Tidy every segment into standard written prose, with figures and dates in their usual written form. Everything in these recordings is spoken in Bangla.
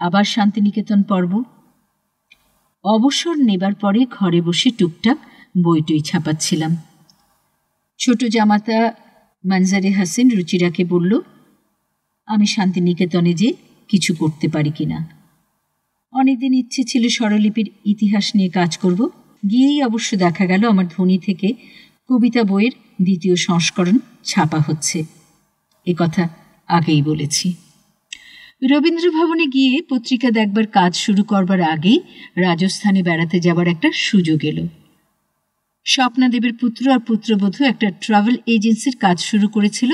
আবার শান্তিনিকেতন পর্ব। অবসর নেবার পরে ঘরে বসে টুকটাক বইটই ছাপাচ্ছিলাম। ছোট জামাতা মঞ্জারে হাসিন রুচিরাকে বলল, আমি শান্তিনিকেতনে যে কিছু করতে পারি কিনা। অনেকদিন ইচ্ছে ছিল স্বরলিপির ইতিহাস নিয়ে কাজ করব। গিয়েই অবশ্য দেখা গেল আমার ধ্বনি থেকে কবিতা বইয়ের 2য় সংস্করণ ছাপা হচ্ছে। এ কথা আগেই বলেছি। রবীন্দ্র ভবনে গিয়ে পত্রিকা দেখবার কাজ শুরু করবার আগেই রাজস্থানে বেড়াতে যাবার একটা সুযোগ এলো। স্বপ্নাদেবের পুত্র আর পুত্রবধূ একটা ট্রাভেল এজেন্সির কাজ শুরু করেছিল।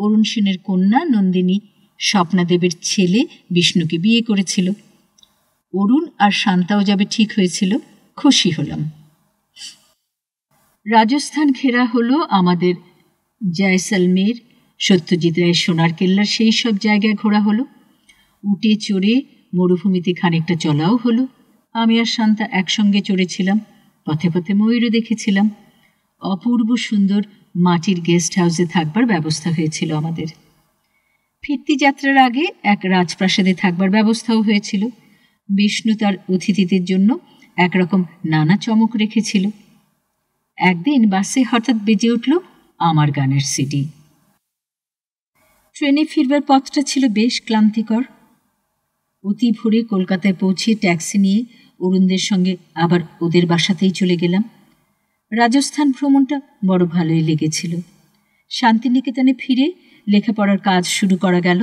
অরুণ সেনের কন্যা নন্দিনী স্বপ্নাদেবের ছেলে বিষ্ণুকে বিয়ে করেছিল। অরুণ আর শান্তাও যাবে ঠিক হয়েছিল। খুশি হলাম। রাজস্থান ঘেরা হলো আমাদের। জয়সলমের, সত্যজিৎ রায়ের সোনার কেল্লার সেই সব জায়গায় ঘোরা হলো। উটে চড়ে মরুভূমিতে খানিকটা চলাও হলো। আমি আর শান্তা একসঙ্গে চড়েছিলাম। পথে পথে ময়ূরও দেখেছিলাম। অপূর্ব সুন্দর মাটির গেস্ট হাউসে থাকবার ব্যবস্থা হয়েছিল আমাদের। ফিরতি যাত্রার আগে এক রাজপ্রাসাদে থাকবার ব্যবস্থাও হয়েছিল। বিষ্ণু তার অতিথিদের জন্য একরকম নানা চমক রেখেছিল। একদিন বাসে হঠাৎ বেজে উঠল আমার গানের সিডি। ট্রেনে ফিরবার পথটা ছিল বেশ ক্লান্তিকর। অতি ভোরে কলকাতায় পৌঁছে ট্যাক্সি নিয়ে অরুণদের সঙ্গে আবার ওদের বাসাতেই চলে গেলাম। রাজস্থান ভ্রমণটা বড় ভালোই লেগেছিল। শান্তিনিকেতনে ফিরে লেখাপড়ার কাজ শুরু করা গেল।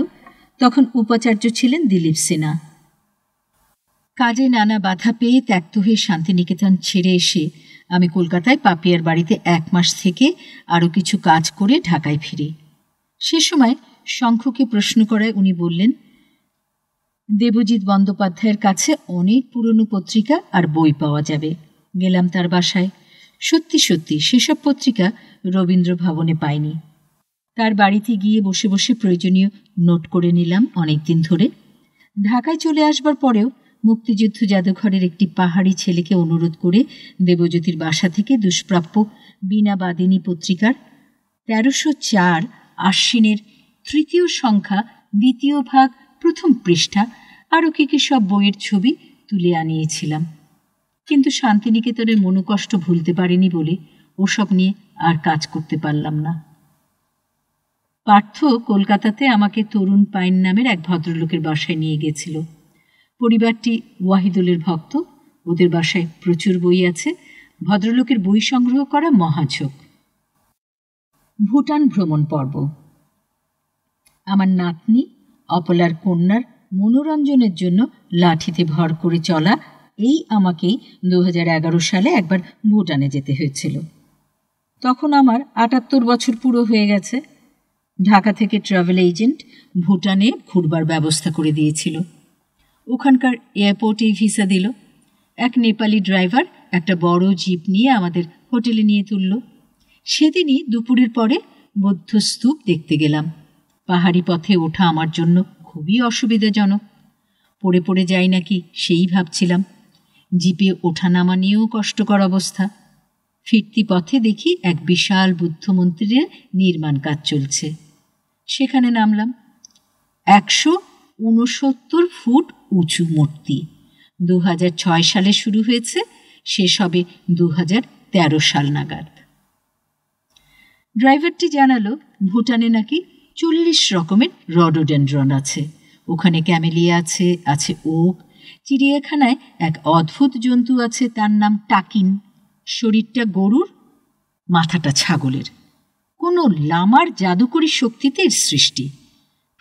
তখন উপাচার্য ছিলেন দিলীপ সিনহা। কাজে নানা বাধা পেয়ে ত্যক্ত হয়ে শান্তিনিকেতন ছেড়ে এসে আমি কলকাতায় পাপিয়ার বাড়িতে 1 মাস থেকে আরও কিছু কাজ করে ঢাকায় ফিরি। সে সময় শঙ্খকে প্রশ্ন করায় উনি বললেন, দেবজিৎ বন্দ্যোপাধ্যায়ের কাছে অনেক পুরনো পত্রিকা আর বই পাওয়া যাবে। গেলাম তার বাসায়। সত্যি সত্যি সেসব পত্রিকা রবীন্দ্র ভবনে পাইনি। তার বাড়িতে গিয়ে বসে বসে প্রয়োজনীয় নোট করে নিলাম অনেকদিন ধরে। ঢাকায় চলে আসবার পরেও মুক্তিযুদ্ধ জাদুঘরের একটি পাহাড়ি ছেলেকে অনুরোধ করে দেবজ্যোতির বাসা থেকে দুষ্প্রাপ্য বীণাবাদিনী পত্রিকার 1304 আশ্বিনের 3য় সংখ্যা 2য় ভাগ 1ম পৃষ্ঠা আরও কি সব বইয়ের ছবি তুলে আনিয়েছিলাম। কিন্তু শান্তিনিকেতনের মনোকষ্ট ভুলতে পারিনি বলে ওসব নিয়ে আর কাজ করতে পারলাম না। পার্থ কলকাতাতে আমাকে তরুণ পাইন নামের এক ভদ্রলোকের বাসায় নিয়ে গেছিল। পরিবারটি ওয়াহিদুলের ভক্ত। ওদের বাসায় প্রচুর বই আছে। ভদ্রলোকের বই সংগ্রহ করা মহাঝোঁক। ভুটান ভ্রমণ পর্ব। আমার নাতনি অপলার কন্যার মনোরঞ্জনের জন্য লাঠিতে ভর করে চলা এই আমাকেই 2011 সালে একবার ভুটানে যেতে হয়েছিল। তখন আমার 78 বছর পুরো হয়ে গেছে। ঢাকা থেকে ট্রাভেল এজেন্ট ভুটানে ঘুরবার ব্যবস্থা করে দিয়েছিল। ওখানকার এয়ারপোর্টেই ভিসা দিল। এক নেপালি ড্রাইভার একটা বড় জিপ নিয়ে আমাদের হোটেলে নিয়ে তুলল। সেদিনই দুপুরের পরে বৌদ্ধ স্তূপ দেখতে গেলাম। পাহাড়ি পথে ওঠা আমার জন্য খুবই অসুবিধাজনক। পড়ে পড়ে যাই নাকি সেই ভাবছিলাম। জিপে ওঠা নামা নিয়েও কষ্টকর অবস্থা। ফিরতি পথে দেখি এক বিশাল বুদ্ধ মন্দিরের নির্মাণ কাজ চলছে। সেখানে নামলাম। 169 ফুট উঁচু মূর্তি। 2006 সালে শুরু হয়েছে, শেষ হবে 2013 সাল নাগাদ। ড্রাইভারটি জানালো ভুটানে নাকি 40 রকমের রডোডেন্ড্রন আছে। ওখানে ক্যামেলিয়া আছে, আছে ওক। চিড়িয়াখানায় এক অদ্ভুত জন্তু আছে, তার নাম টাকিন। শরীরটা গরুর, মাথাটা ছাগলের। কোনো লামার জাদুকরী শক্তিতে এর সৃষ্টি।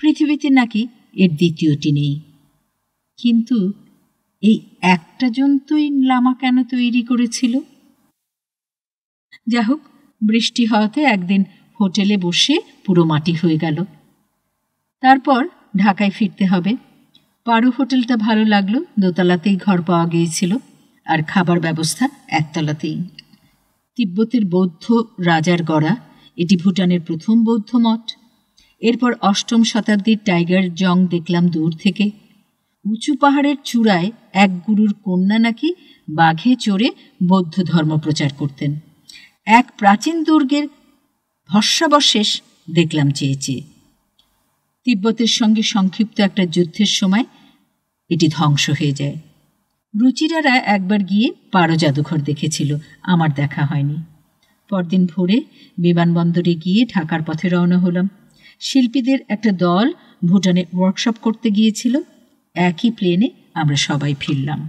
পৃথিবীতে নাকি এর দ্বিতীয়টি নেই। কিন্তু এই একটা জন্তুই লামা কেন তৈরি করেছিল? যা হোক, বৃষ্টি হওয়াতে একদিন হোটেলে বসে পুরো মাটি হয়ে গেল। তারপর ঢাকায় ফিরতে হবে। পারো হোটেলটা ভালো লাগলো। দোতলাতেই ঘর পাওয়া গিয়েছিল, আর খাবার ব্যবস্থা একতলাতেই। তিব্বতের বৌদ্ধ রাজার গড়া এটি ভুটানের প্রথম বৌদ্ধ মঠ। এরপর 8ম শতাব্দীর টাইগার জং দেখলাম দূর থেকে। উঁচু পাহাড়ের চূড়ায় এক গুরুর কন্যা নাকি বাঘে চড়ে বৌদ্ধ ধর্ম প্রচার করতেন। এক প্রাচীন দুর্গের ভস্মাবশেষ দেখলাম চেয়ে চেয়ে। তিব্বতের সঙ্গে সংক্ষিপ্ত একটা যুদ্ধের সময় এটি ধ্বংস হয়ে যায়। রুচিরারা একবার গিয়ে পারো জাদুঘর দেখেছিল, আমার দেখা হয়নি। পরদিন ভোরে বিমানবন্দরে গিয়ে ঢাকার পথে রওনা হলাম। শিল্পীদের একটা দল ভুটানে ওয়ার্কশপ করতে গিয়েছিল। একই প্লেনে আমরা সবাই ফিরলাম।